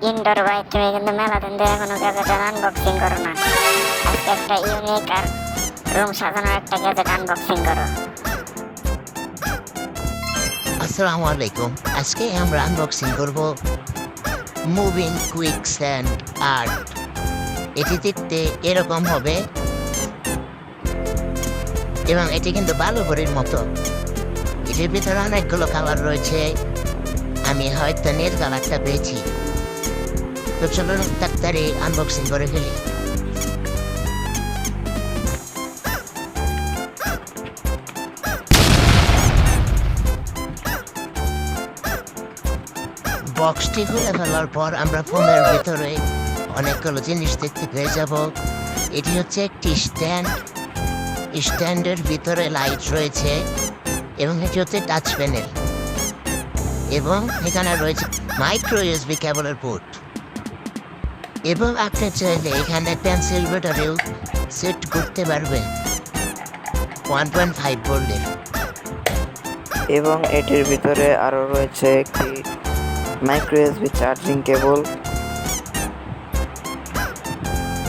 Indoor ভাই, তুমি কিন্তু মেলা দিন ধরে কোনো গ্যাজেটের আনবক্সিং করো না। আজকে একটা ইউনিক আর রুম সাজানোর একটা গ্যাজেট আনবক্সিং করো। আসসালামু আলাইকুম। আজকে আমরা আনবক্সিং করব মুভিং কুইকস্যান্ড আর্ট। এটি দেখতে এরকম হবে এবং এটি কিন্তু বালুভরির মতো। এটির ভিতরে অনেকগুলো কালার রয়েছে। আমি হয়তো নীল কালারটা পেয়েছি। তো চলুন তাড়াতাড়ি আনবক্সিং করে ফেলি। বক্সটি খুলে ফেলার পর আমরা ফোনের ভিতরে অনেকগুলো জিনিস দেখতে পেয়ে যাব। এটি হচ্ছে একটি স্ট্যান্ডের ভিতরে লাইট রয়েছে এবং এটি হচ্ছে টাচ প্যানেল এবং এখানে রয়েছে মাইক্রো ইউএসবি কেবলের পোর্ট এবং আপনি চাইলে এখানে পেন্সিল ব্যাটারিও সেট করতে পারবেন 1.5 ভোল্টের। এবং এটির ভিতরে আরও রয়েছে একটি মাইক্রো ইউএসবি চার্জিং কেবল।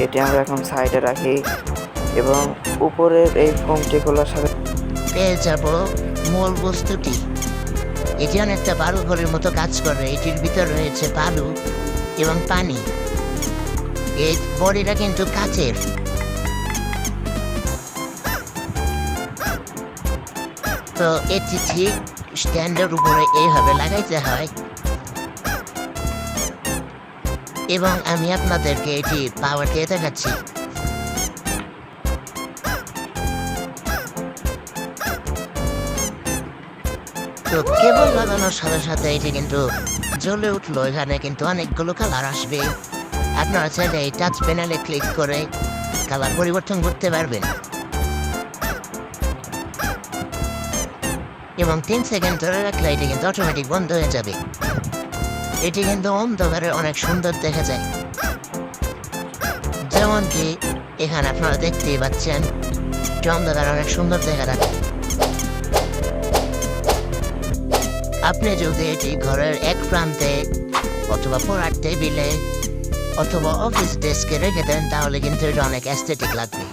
এটি আমরা এখন সাইডে রাখি এবং উপরের এই ফোমটি খোলার সাথে পেয়ে যাব মূল বস্তুটি। এটি অনেকটা বালু ঘরের মতো কাজ করে। এটির ভিতরে রয়েছে বালু এবং পানি। এই বডিটা কিন্তু কাচের। তো এটি ঠিক স্ট্যান্ডের উপরে এইভাবে লাগাইতে হয় এবং আমি আপনাদেরকে এটি পাওয়ার দিয়ে দেখাচ্ছি। তো কেবল লাগানোর সাথে সাথে এটি কিন্তু জ্বলে উঠলো। এখানে কিন্তু অনেকগুলো কালার আসবে। আপনারা চাইলে এই টাচ প্যানেলে ক্লিক করে কালার পরিবর্তন করতে পারবেন এবং 3 সেকেন্ড ধরে রাখলে এটি কিন্তু অটোমেটিক বন্ধ হয়ে যাবে। এটি কিন্তু অন্ধকারে অনেক সুন্দর দেখা যায়, যেমন কি এখানে আপনারা দেখতেই পাচ্ছেন। অন্ধকারে অনেক সুন্দর দেখা যাচ্ছে। আপনি যদি এটি ঘরের এক প্রান্তে অথবা পড়ার টেবিলে অথবা অফিস ডেস্কে রেখে দেন তাহলে কিন্তু এটা অনেক অ্যাস্থেটিক লাগবে।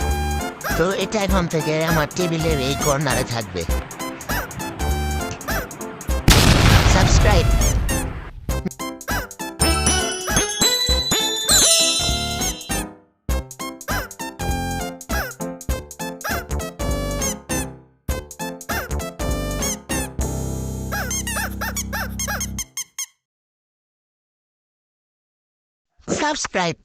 তো এটা এখন থেকে আমার টেবিলের এই কর্নারে থাকবে। সাবস্ক্রাইব। Subscribe.